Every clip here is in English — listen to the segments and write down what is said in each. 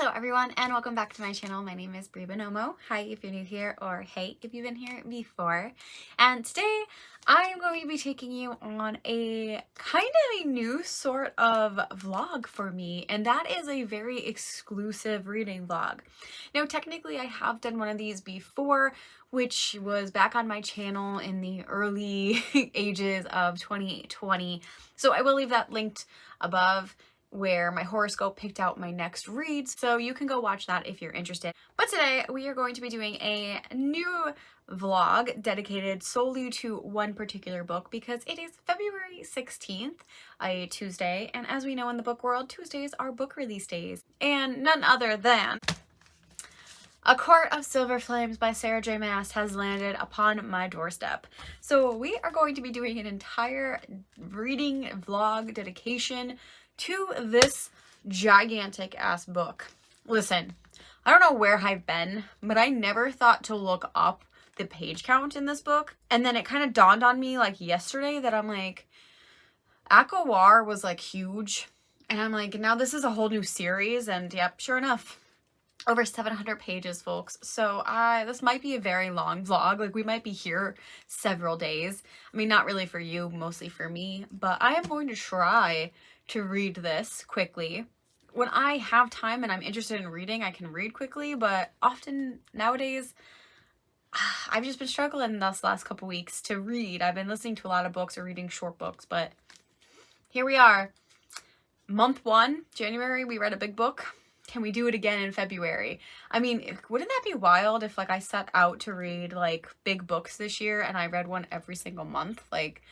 Hello everyone and welcome back to my channel. My name is Bree Buonomo. Hi if you're new here, or hey if you've been here before. And today I am going to be taking you on a kind of a new sort of vlog for me, and that is a very exclusive reading vlog. Now technically I have done one of these before, which was back on my channel in the early ages of 2020. So I will leave that linked above, where my horoscope picked out my next reads, so you can go watch that if you're interested. But today we are going to be doing a new vlog dedicated solely to one particular book because it is February 16th, a Tuesday, and as we know in the book world, Tuesdays are book release days, and none other than A Court of Silver Flames by Sarah J Maas has landed upon my doorstep. So we are going to be doing an entire reading vlog dedication to this gigantic ass book. Listen, I don't know where I've been, but I never thought to look up the page count in this book. And then it kind of dawned on me like yesterday that I'm like, ACOSF was like huge. And I'm like, now this is a whole new series. And yep, sure enough, over 700 pages, folks. So this might be a very long vlog. Like we might be here several days. I mean, not really for you, mostly for me, but I am going to try to read this quickly. When I have time and I'm interested in reading, I can read quickly, but often nowadays I've just been struggling this last couple weeks to read. I've been listening to a lot of books or reading short books, but here we are. Month 1, January, we read a big book. Can we do it again in February? I mean, wouldn't that be wild if like I set out to read like big books this year and I read one every single month? Like,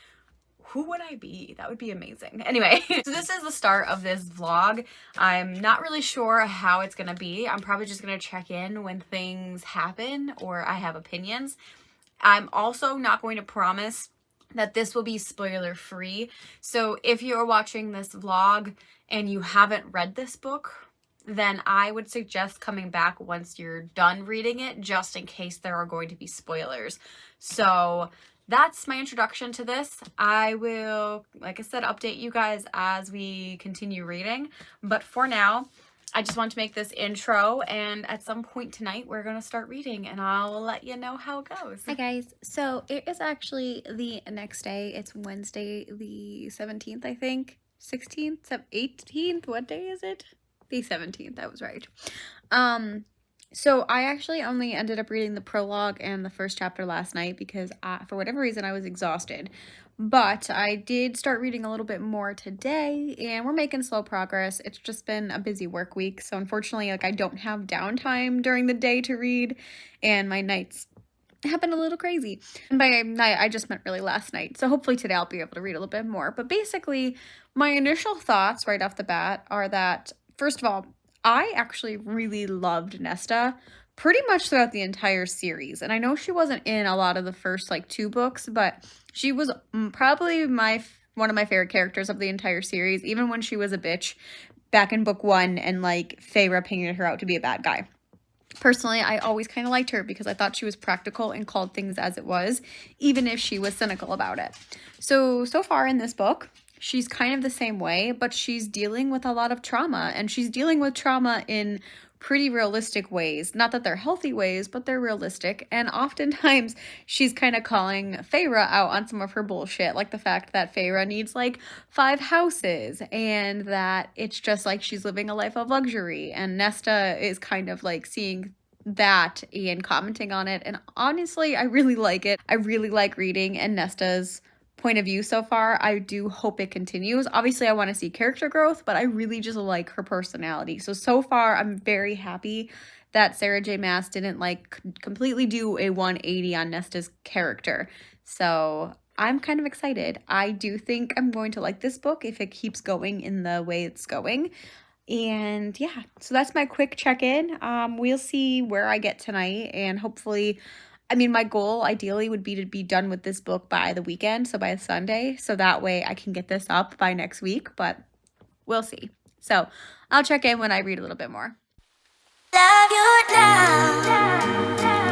who would I be? That would be amazing. Anyway, so this is the start of this vlog. I'm not really sure how it's gonna be. I'm probably just gonna check in when things happen or I have opinions. I'm also not going to promise that this will be spoiler free. So if you're watching this vlog and you haven't read this book, then I would suggest coming back once you're done reading it, just in case there are going to be spoilers. So that's my introduction to this. I will, like I said, update you guys as we continue reading. But for now, I just want to make this intro, and at some point tonight, we're going to start reading, and I'll let you know how it goes. Hi guys. So it is actually the next day. It's Wednesday the 17th, I think. 16th? 18th? What day is it? The 17th, I was right. So I actually only ended up reading the prologue and the first chapter last night because for whatever reason I was exhausted. But I did start reading a little bit more today, and we're making slow progress. It's just been a busy work week, so unfortunately like I don't have downtime during the day to read, and my nights have been a little crazy. And by night I just meant really last night. So hopefully today I'll be able to read a little bit more. But basically my initial thoughts right off the bat are that, first of all, I actually really loved Nesta pretty much throughout the entire series. And I know she wasn't in a lot of the first like 2 books, but she was probably one of my favorite characters of the entire series, even when she was a bitch back in book 1 and like Feyre painted her out to be a bad guy. Personally, I always kind of liked her because I thought she was practical and called things as it was, even if she was cynical about it. So far in this book, she's kind of the same way, but she's dealing with a lot of trauma, and she's dealing with trauma in pretty realistic ways. Not that they're healthy ways, but they're realistic. And oftentimes she's kind of calling Feyre out on some of her bullshit, like the fact that Feyre needs like 5 houses and that it's just like she's living a life of luxury. And Nesta is kind of like seeing that and commenting on it. And honestly, I really like it. I really like reading and Nesta's point of view so far. I do hope it continues. Obviously, I want to see character growth, but I really just like her personality. So far, I'm very happy that Sarah J Maas didn't like completely do a 180 on Nesta's character. So I'm kind of excited. I do think I'm going to like this book if it keeps going in the way it's going. And yeah, so that's my quick check-in. We'll see where I get tonight, and hopefully, I mean, my goal ideally would be to be done with this book by the weekend, so by Sunday, so that way I can get this up by next week, but we'll see. So I'll check in when I read a little bit more. Love you now. Love you now.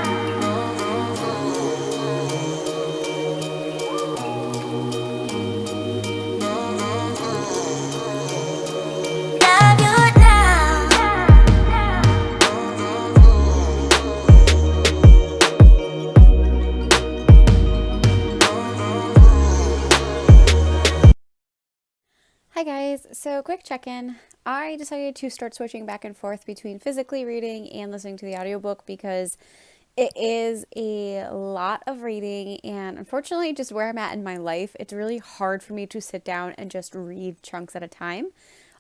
So quick check-in. I decided to start switching back and forth between physically reading and listening to the audiobook because it is a lot of reading, and unfortunately just where I'm at in my life, it's really hard for me to sit down and just read chunks at a time.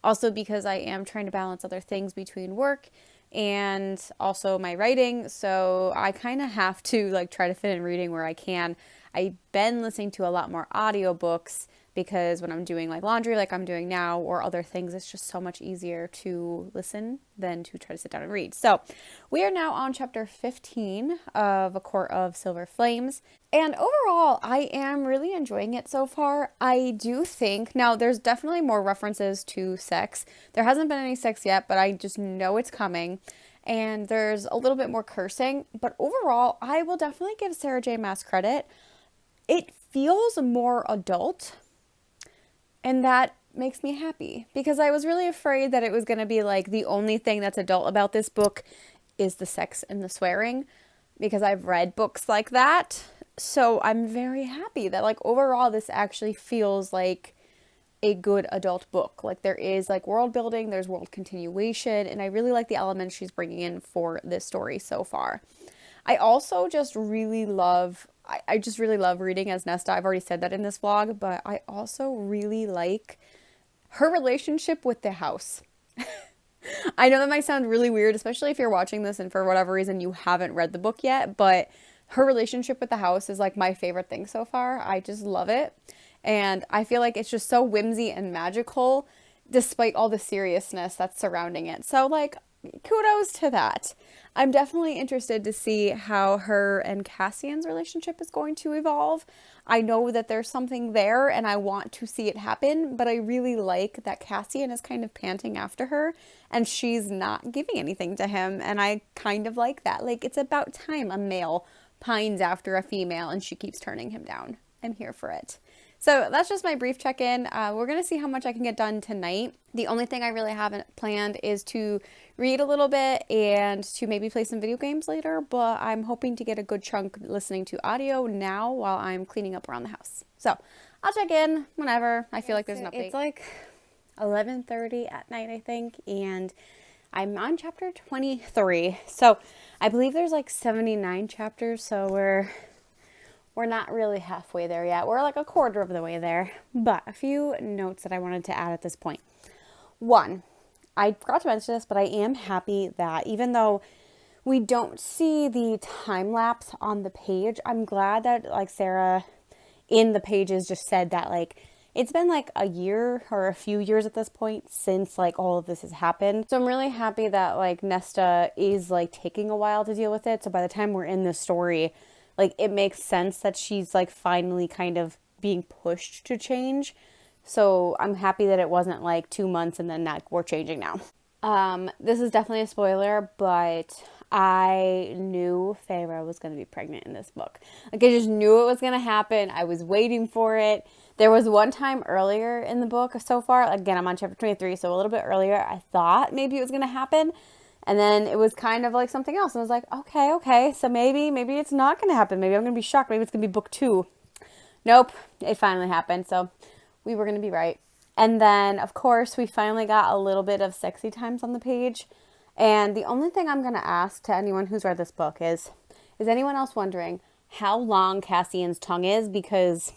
Also because I am trying to balance other things between work and also my writing, so I kind of have to like try to fit in reading where I can. I've been listening to a lot more audiobooks because when I'm doing like laundry like I'm doing now or other things, it's just so much easier to listen than to try to sit down and read. So we are now on chapter 15 of A Court of Silver Flames. And overall, I am really enjoying it so far. I do think, now there's definitely more references to sex. There hasn't been any sex yet, but I just know it's coming. And there's a little bit more cursing. But overall, I will definitely give Sarah J Maas credit. It feels more adult. And that makes me happy because I was really afraid that it was going to be like the only thing that's adult about this book is the sex and the swearing because I've read books like that. So I'm very happy that like overall this actually feels like a good adult book. Like there is like world building, there's world continuation, and I really like the elements she's bringing in for this story so far. I also just really love, I just really love reading as Nesta. I've already said that in this vlog, but I also really like her relationship with the house. I know that might sound really weird, especially if you're watching this and for whatever reason you haven't read the book yet, but her relationship with the house is like my favorite thing so far. I just love it. And I feel like it's just so whimsy and magical despite all the seriousness that's surrounding it. So like, kudos to that. I'm definitely interested to see how her and Cassian's relationship is going to evolve. I know that there's something there and I want to see it happen, but I really like that Cassian is kind of panting after her and she's not giving anything to him, and I kind of like that. Like, it's about time a male pines after a female and she keeps turning him down. I'm here for it. So that's just my brief check-in. We're going to see how much I can get done tonight. The only thing I really haven't planned is to read a little bit and to maybe play some video games later, but I'm hoping to get a good chunk listening to audio now while I'm cleaning up around the house. So I'll check in whenever I feel like there's an update. It's like 11:30 at night, I think, and I'm on chapter 23. So I believe there's like 79 chapters, so we're not really halfway there yet. We're like a quarter of the way there. But a few notes that I wanted to add at this point. One, I forgot to mention this, but I am happy that even though we don't see the time lapse on the page, I'm glad that like Sarah in the pages just said that like it's been like a year or a few years at this point since like all of this has happened. So I'm really happy that like Nesta is like taking a while to deal with it. So by the time we're in the story, like, it makes sense that she's, like, finally kind of being pushed to change. So I'm happy that it wasn't, like, 2 months and then like, we're changing now. This is definitely a spoiler, but I knew Feyre was going to be pregnant in this book. Like, I just knew it was going to happen. I was waiting for it. There was one time earlier in the book so far. Again, I'm on chapter 23, so a little bit earlier. I thought maybe it was going to happen. And then it was kind of like something else. And I was like, okay, so maybe it's not going to happen. Maybe I'm going to be shocked. Maybe it's going to be book 2. Nope, it finally happened. So we were going to be right. And then, of course, we finally got a little bit of sexy times on the page. And the only thing I'm going to ask to anyone who's read this book is anyone else wondering how long Cassian's tongue is? Because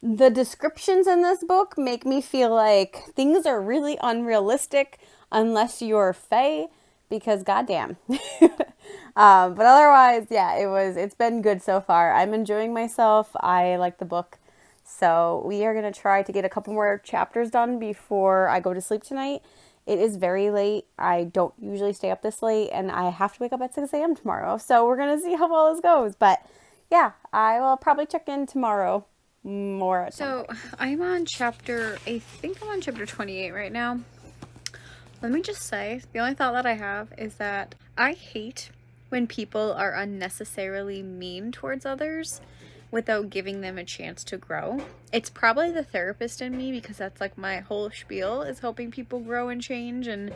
the descriptions in this book make me feel like things are really unrealistic unless you're Fae, because goddamn. But otherwise, yeah, it's been good so far. I'm enjoying myself. I like the book. So we are going to try to get a couple more chapters done before I go to sleep tonight. It is very late. I don't usually stay up this late, and I have to wake up at 6 a.m. tomorrow. So we're going to see how well this goes. But yeah, I will probably check in tomorrow more. So I'm on chapter 28 right now. Let me just say, the only thought that I have is that I hate when people are unnecessarily mean towards others without giving them a chance to grow. It's probably the therapist in me, because that's like my whole spiel, is helping people grow and change and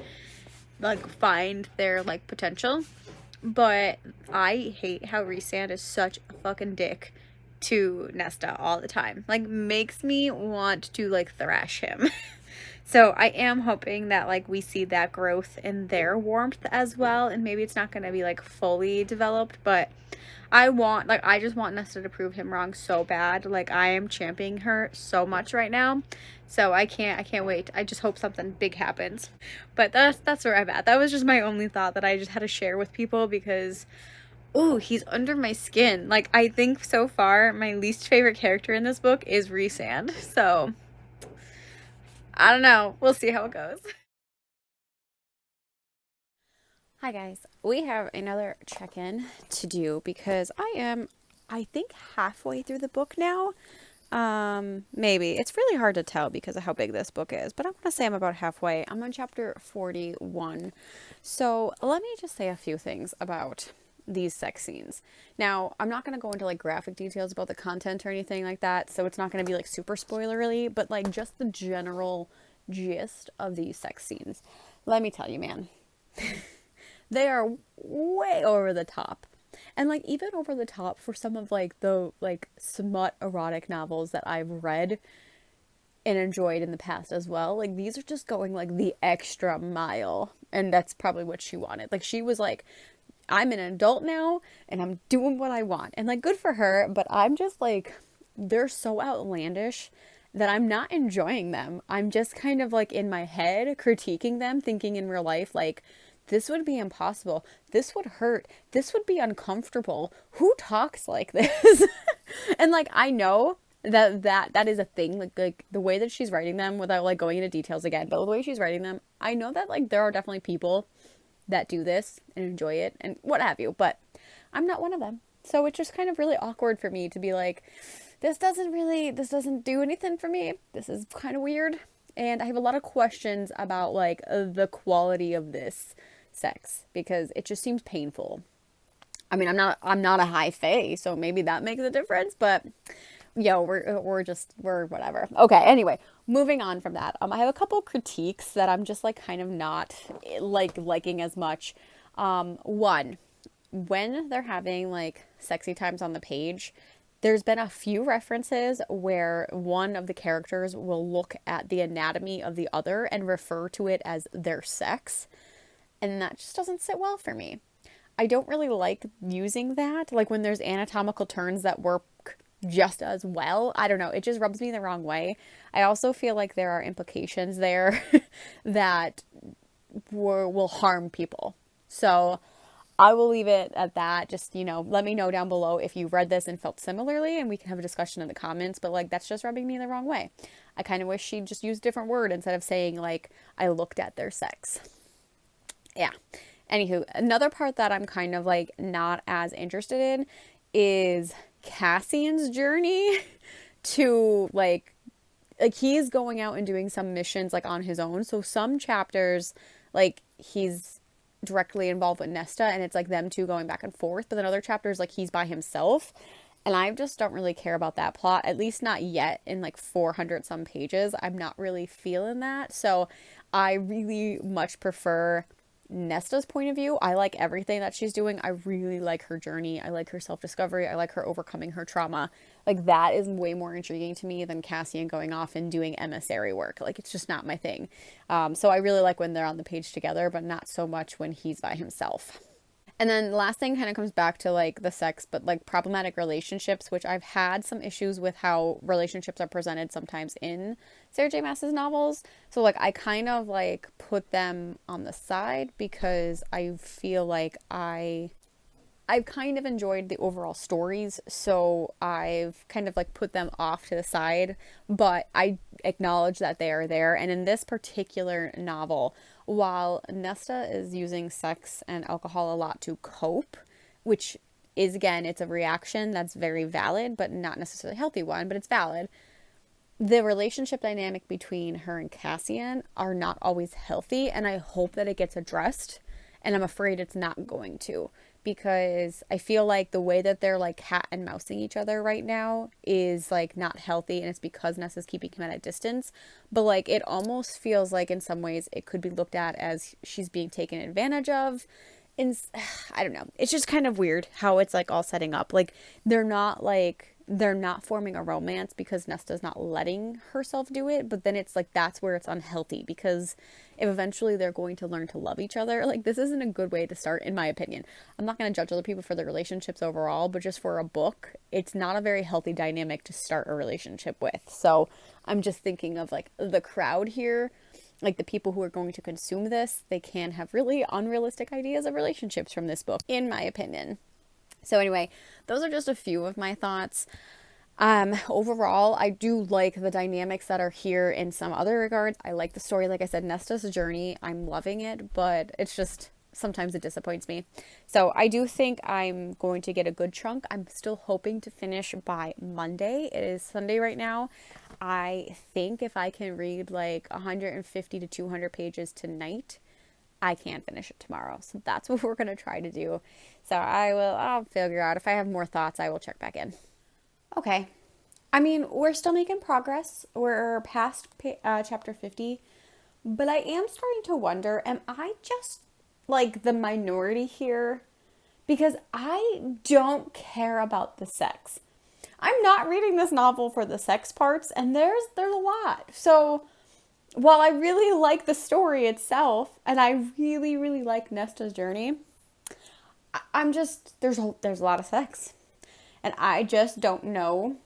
like find their like potential. But I hate how Rhysand is such a fucking dick to Nesta all the time. Like, makes me want to like thrash him. So I am hoping that like we see that growth in their warmth as well, and maybe it's not going to be like fully developed, but I just want Nesta to prove him wrong so bad. Like I am championing her so much right now. So I can't wait. I just hope something big happens. But that's where I'm at. That was just my only thought that I just had to share with people because oh, he's under my skin. Like I think so far my least favorite character in this book is Rhysand. So I don't know. We'll see how it goes. Hi guys. We have another check-in to do because I think halfway through the book now. Maybe. It's really hard to tell because of how big this book is, but I want to say I'm about halfway. I'm on chapter 41. So let me just say a few things about these sex scenes. Now, I'm not going to go into like graphic details about the content or anything like that, so it's not going to be like super spoilery, but like just the general gist of these sex scenes. Let me tell you, man. They are way over the top. And like even over the top for some of like the like smut erotic novels that I've read and enjoyed in the past as well. Like these are just going like the extra mile. And that's probably what she wanted. Like she was like, I'm an adult now and I'm doing what I want. And like good for her, but I'm just like they're so outlandish that I'm not enjoying them. I'm just kind of like in my head critiquing them, thinking in real life like this would be impossible. This would hurt. This would be uncomfortable. Who talks like this? And like I know that is a thing. Like the way that she's writing them, without like going into details again, but the way she's writing them, I know that like there are definitely people that do this and enjoy it and what have you, but I'm not one of them. So it's just kind of really awkward for me to be like, this doesn't do anything for me. This is kind of weird. And I have a lot of questions about like the quality of this sex because it just seems painful. I mean, I'm not a high fae, so maybe that makes a difference, but we're whatever. Okay, anyway, moving on from that. I have a couple critiques that I'm just like kind of not liking as much. One, when they're having like sexy times on the page, there's been a few references where one of the characters will look at the anatomy of the other and refer to it as their sex. And that just doesn't sit well for me. I don't really like using that. Like when there's anatomical terms that work just as well. I don't know. It just rubs me the wrong way. I also feel like there are implications there that will harm people. So I will leave it at that. Just, let me know down below if you read this and felt similarly and we can have a discussion in the comments. But like, that's just rubbing me the wrong way. I kind of wish she'd just use a different word instead of saying like, I looked at their sex. Yeah. Anywho, another part that I'm kind of like not as interested in is Cassian's journey to like he's going out and doing some missions like on his own. So some chapters like he's directly involved with Nesta and it's like them two going back and forth, but then other chapters like he's by himself. And I just don't really care about that plot, at least not yet in like 400 some pages. I'm not really feeling that. So I really much prefer Nesta's point of view. I like everything that she's doing. I really like her journey. I like her self-discovery. I like her overcoming her trauma. Like that is way more intriguing to me than Cassian going off and doing emissary work. Like it's just not my thing. So I really like when they're on the page together, but not so much when he's by himself. And then the last thing kind of comes back to like the sex, but like problematic relationships, which I've had some issues with how relationships are presented sometimes in Sarah J Maas's novels. So like I kind of like put them on the side because I feel like I've kind of enjoyed the overall stories, so I've kind of like put them off to the side, but I acknowledge that they are there. And in this particular novel, while Nesta is using sex and alcohol a lot to cope, which is, again, it's a reaction that's very valid, but not necessarily a healthy one, but it's valid. The relationship dynamic between her and Cassian are not always healthy, and I hope that it gets addressed, and I'm afraid it's not going to, because I feel like the way that they're like cat and mousing each other right now is like not healthy, and it's because Nessa's keeping him at a distance. But like it almost feels like in some ways it could be looked at as she's being taken advantage of. I don't know. It's just kind of weird how it's like all setting up. Like they're not like they're not forming a romance because Nesta's not letting herself do it, but then it's like that's where it's unhealthy, because if eventually they're going to learn to love each other, like this isn't a good way to start, in my opinion. I'm not going to judge other people for their relationships overall, but just for a book, it's not a very healthy dynamic to start a relationship with. So I'm just thinking of like the crowd here, like the people who are going to consume this, they can have really unrealistic ideas of relationships from this book, in my opinion. So anyway, those are just a few of my thoughts. Overall, I do like the dynamics that are here in some other regards. I like the story. Like I said, Nesta's journey, I'm loving it, but it's just sometimes it disappoints me. So I do think I'm going to get a good chunk. I'm still hoping to finish by Monday. It is Sunday right now. I think if I can read like 150 to 200 pages tonight, I can finish it tomorrow. So that's what we're going to try to do. So I'll figure out. If I have more thoughts, I will check back in. Okay. I mean, we're still making progress. We're past chapter 50. But I am starting to wonder, am I just like the minority here? Because I don't care about the sex. I'm not reading this novel for the sex parts, and there's a lot. So while I really like the story itself, and I really, really like Nesta's journey, I'm just, there's a lot of sex. And I just don't know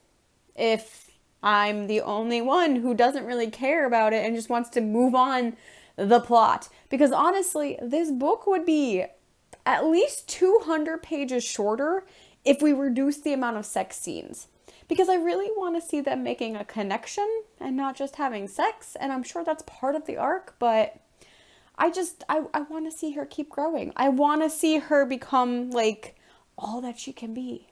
if I'm the only one who doesn't really care about it and just wants to move on the plot. Because honestly, this book would be at least 200 pages shorter if we reduce the amount of sex scenes. Because I really want to see them making a connection and not just having sex. And I'm sure that's part of the arc, but I want to see her keep growing. I want to see her become like all that she can be.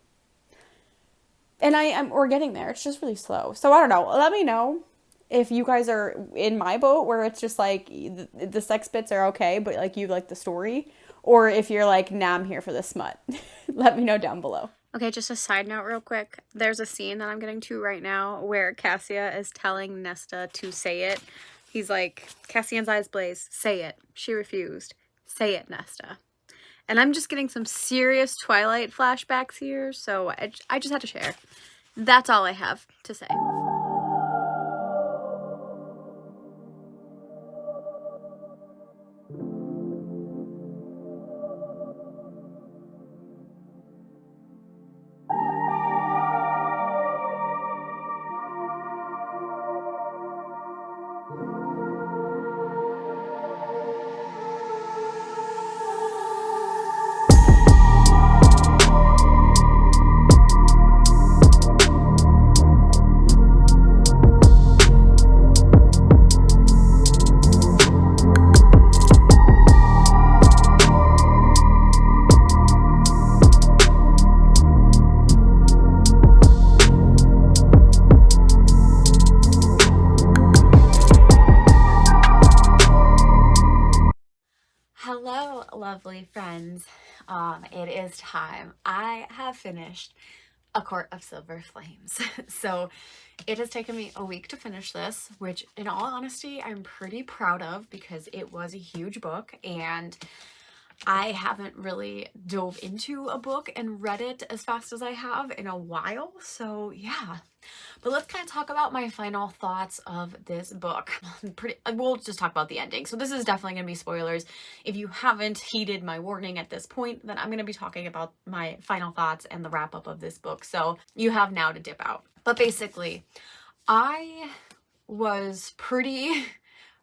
And we're getting there. It's just really slow. So I don't know. Let me know if you guys are in my boat where it's just like the sex bits are okay, but like you like the story, or if you're like, nah, I'm here for the smut. Let me know down below. Okay, just a side note real quick. There's a scene that I'm getting to right now where Cassia is telling Nesta to say it. He's like, Cassian's eyes blaze. Say it. She refused. Say it, Nesta. And I'm just getting some serious Twilight flashbacks here, so I just had to share. That's all I have to say. Hello, lovely friends. It is time. I have finished A Court of Silver Flames. So it has taken me a week to finish this, which in all honesty, I'm pretty proud of because it was a huge book and I haven't really dove into a book and read it as fast as I have in a while. So yeah, but let's kind of talk about my final thoughts of this book. We'll just talk about the ending. So this is definitely going to be spoilers. If you haven't heeded my warning at this point, then I'm going to be talking about my final thoughts and the wrap up of this book. So you have now to dip out. But basically, I was pretty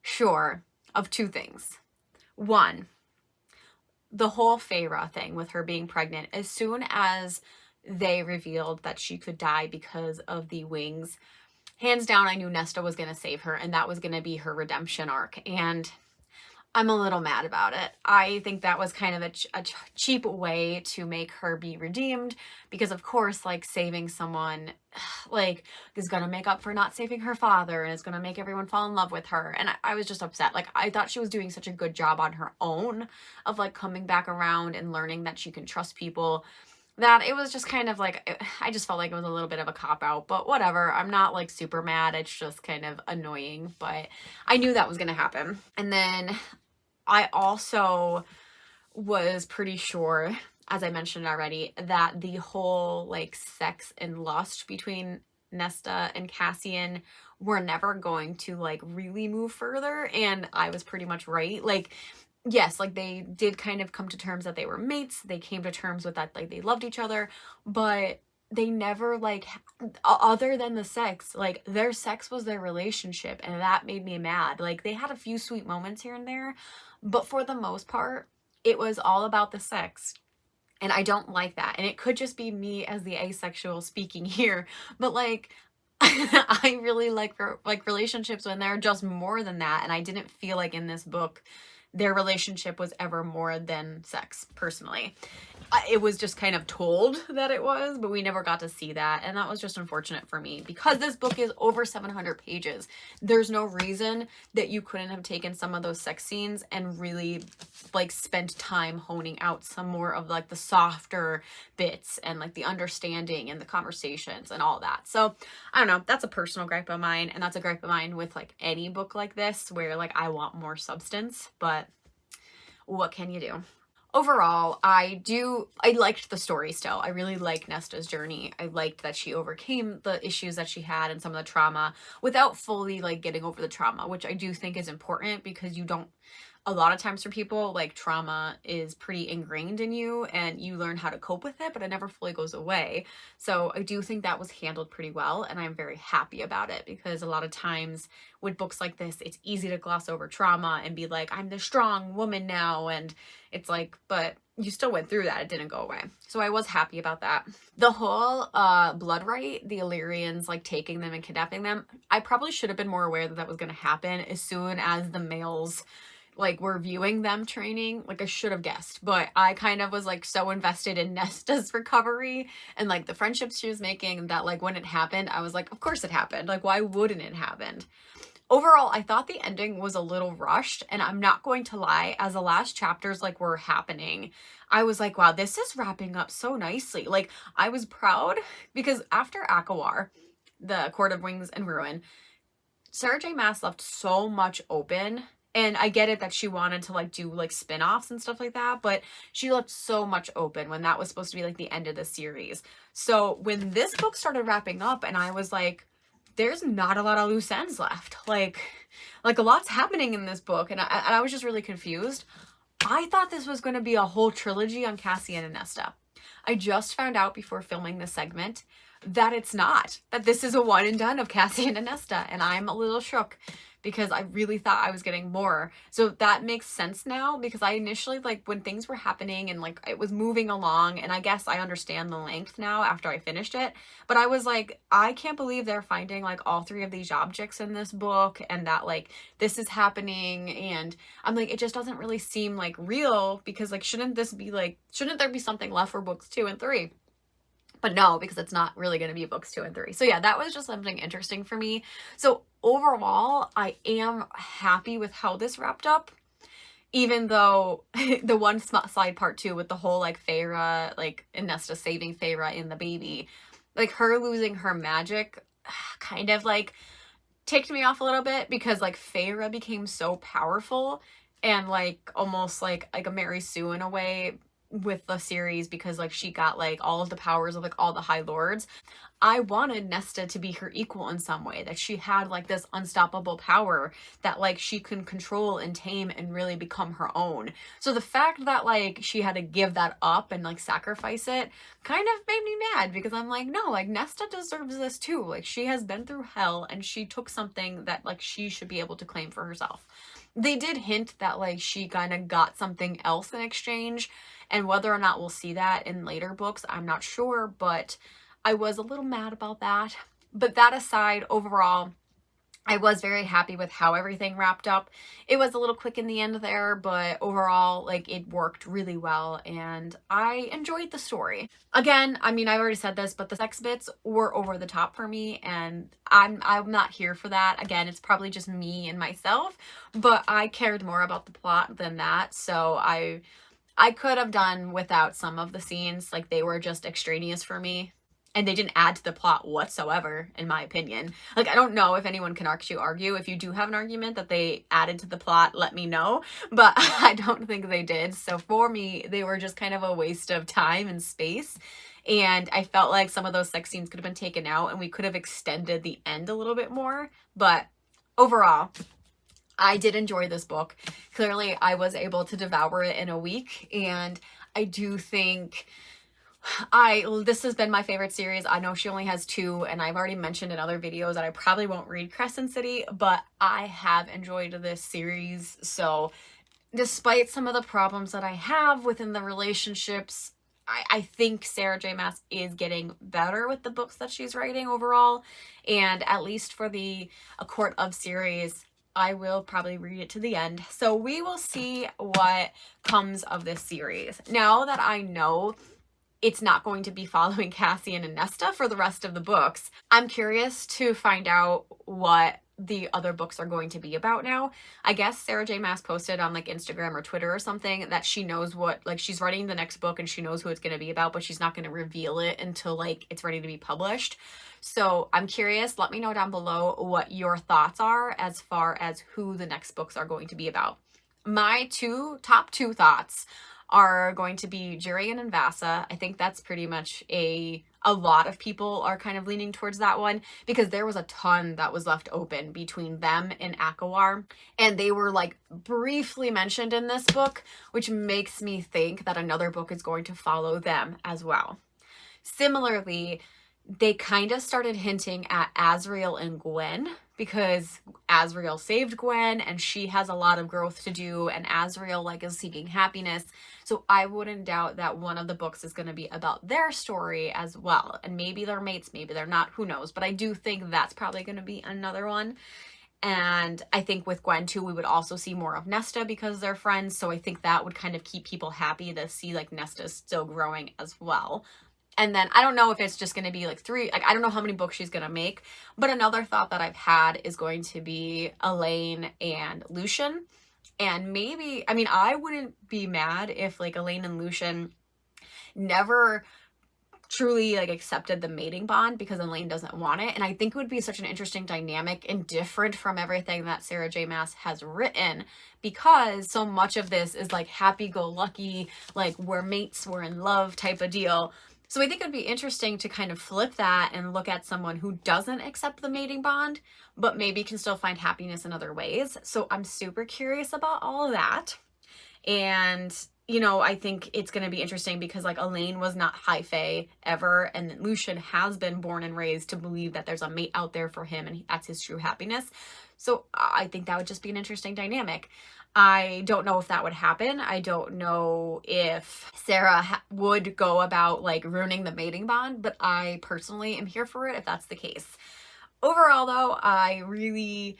sure of two things. One, the whole Feyre thing with her being pregnant. As soon as they revealed that she could die because of the wings, hands down, I knew Nesta was going to save her and that was going to be her redemption arc. And I'm a little mad about it. I think that was kind of a cheap way to make her be redeemed because, of course, like saving someone like is going to make up for not saving her father and it's going to make everyone fall in love with her. And I was just upset. Like, I thought she was doing such a good job on her own of like coming back around and learning that she can trust people, that it was just kind of like, I just felt like it was a little bit of a cop-out, but whatever. I'm not like super mad. It's just kind of annoying, but I knew that was going to happen. And then I also was pretty sure as I mentioned already, that the whole like sex and lust between Nesta and Cassian were never going to like really move further. And I was pretty much right. Like, yes, like they did kind of come to terms that they were mates. They came to terms with that, like they loved each other, but they never like other than the sex, like their sex was their relationship, and that made me mad. Like they had a few sweet moments here and there, but for the most part it was all about the sex, and I don't like that. And it could just be me as the asexual speaking here, but like I really like relationships when they're just more than that, and I didn't feel like in this book their relationship was ever more than sex personally. It was just kind of told that it was, but we never got to see that, and that was just unfortunate for me because this book is over 700 pages. There's no reason that you couldn't have taken some of those sex scenes and really like spent time honing out some more of like the softer bits and like the understanding and the conversations and all that. So I don't know, that's a personal gripe of mine, and that's a gripe of mine with like any book like this where like I want more substance, but what can you do? Overall, I liked the story still. I really liked Nesta's journey. I liked that she overcame the issues that she had and some of the trauma without fully like getting over the trauma, which I do think is important because you don't, a lot of times for people, like trauma is pretty ingrained in you and you learn how to cope with it, but it never fully goes away. So I do think that was handled pretty well, and I'm very happy about it because a lot of times with books like this, it's easy to gloss over trauma and be like, I'm the strong woman now. And it's like, but you still went through that. It didn't go away. So I was happy about that. The whole blood right, the Illyrians like taking them and kidnapping them, I probably should have been more aware that that was going to happen as soon as the males like were viewing them training. Like I should have guessed, but I kind of was like so invested in Nesta's recovery and like the friendships she was making that like when it happened, I was like, of course it happened. Like why wouldn't it happen? Overall, I thought the ending was a little rushed, and I'm not going to lie, as the last chapters like were happening, I was like, wow, this is wrapping up so nicely. Like I was proud because after Akawar, the Court of Wings and Ruin, Sarah J Maas left so much open. And I get it that she wanted to like do like spin-offs and stuff like that, but she left so much open when that was supposed to be like the end of the series. So when this book started wrapping up and I was like, there's not a lot of loose ends left. Like a lot's happening in this book. And I was just really confused. I thought this was going to be a whole trilogy on Cassian and Nesta. I just found out before filming this segment that it's not, that this is a one and done of Cassian and Nesta, and I'm a little shook because I really thought I was getting more. So that makes sense now because I initially, like when things were happening and like it was moving along, and I guess I understand the length now after I finished it, but I was like, I can't believe they're finding like all three of these objects in this book and that like this is happening, and I'm like, it just doesn't really seem like real because like shouldn't there be something left for books 2 and 3? But no, because it's not really going to be books 2 and 3. So yeah, that was just something interesting for me. So overall, I am happy with how this wrapped up. Even though the one side part 2 with the whole like Feyre, like Nesta saving Feyre in the baby, like her losing her magic kind of like ticked me off a little bit because like Feyre became so powerful and like almost like a Mary Sue in a way with the series because like she got like all of the powers of like all the High Lords. I wanted Nesta to be her equal in some way, that she had like this unstoppable power that like she can control and tame and really become her own. So the fact that like she had to give that up and like sacrifice it kind of made me mad because I'm like, no, like Nesta deserves this too. Like she has been through hell and she took something that like she should be able to claim for herself. They did hint that like she kind of got something else in exchange, and whether or not we'll see that in later books, I'm not sure, but I was a little mad about that. But that aside, overall, I was very happy with how everything wrapped up. It was a little quick in the end there, but overall, like it worked really well and I enjoyed the story. Again, I mean, I already said this, but the sex bits were over the top for me and I'm not here for that. Again, it's probably just me and myself, but I cared more about the plot than that. So I could have done without some of the scenes, like they were just extraneous for me. and they didn't add to the plot whatsoever, in my opinion. Like, I don't know if anyone can actually argue. If you do have an argument that they added to the plot, let me know. But I don't think they did. So for me, they were just kind of a waste of time and space. And I felt like some of those sex scenes could have been taken out and we could have extended the end a little bit more. But overall, I did enjoy this book. Clearly, I was able to devour it in a week. And I do think this has been my favorite series. I know she only has 2, and I've already mentioned in other videos that I probably won't read Crescent City, but I have enjoyed this series. So despite some of the problems that I have within the relationships, I think Sarah J Maas is getting better with the books that she's writing overall. And at least for the A Court of series, I will probably read it to the end. So we will see what comes of this series. Now that I know it's not going to be following Cassian and Nesta for the rest of the books, I'm curious to find out what the other books are going to be about now. I guess Sarah J Maas posted on like Instagram or Twitter or something that she knows what, like, she's writing the next book and she knows who it's going to be about, but she's not going to reveal it until like it's ready to be published. So I'm curious. Let me know down below what your thoughts are as far as who the next books are going to be about. My top two thoughts are going to be Jurian and Vasa. I think that's pretty much a lot of people are kind of leaning towards that one because there was a ton that was left open between them and Akawar, and they were like briefly mentioned in this book, which makes me think that another book is going to follow them as well. Similarly, they kind of started hinting at Azriel and Gwen because Azriel saved Gwen and she has a lot of growth to do, and Azriel like is seeking happiness. So I wouldn't doubt that one of the books is going to be about their story as well. And maybe they're mates, maybe they're not, who knows. But I do think that's probably going to be another one. And I think with Gwen too, we would also see more of Nesta because they're friends. So I think that would kind of keep people happy to see like Nesta's still growing as well. And then I don't know if it's just going to be like 3, like I don't know how many books she's going to make, but another thought that I've had is going to be Elaine and Lucian. And maybe, I mean, I wouldn't be mad if like Elaine and Lucian never truly like accepted the mating bond because Elaine doesn't want it. And I think it would be such an interesting dynamic and different from everything that Sarah J Maas has written, because so much of this is like happy-go-lucky, like we're mates, we're in love type of deal. So I think it'd be interesting to kind of flip that and look at someone who doesn't accept the mating bond, but maybe can still find happiness in other ways. So I'm super curious about all of that. And, you know, I think it's going to be interesting because like Elaine was not high fae ever. And Lucian has been born and raised to believe that there's a mate out there for him and that's his true happiness. So I think that would just be an interesting dynamic. I don't know if that would happen. I don't know if Sarah would go about like ruining the mating bond, but I personally am here for it if that's the case. Overall though, I really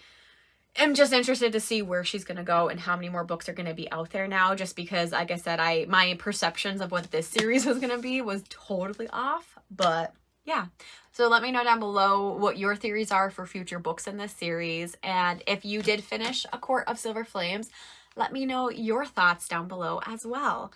am just interested to see where she's going to go and how many more books are going to be out there now, just because, like I said, my perceptions of what this series was going to be was totally off. But yeah, so let me know down below what your theories are for future books in this series. And if you did finish A Court of Silver Flames, let me know your thoughts down below as well.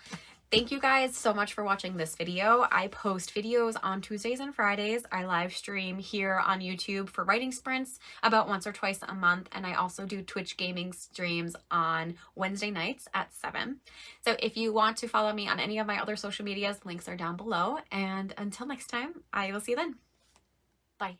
Thank you guys so much for watching this video. I post videos on Tuesdays and Fridays. I live stream here on YouTube for writing sprints about once or twice a month. And I also do Twitch gaming streams on Wednesday nights at 7. So if you want to follow me on any of my other social medias, links are down below. And until next time, I will see you then. Bye.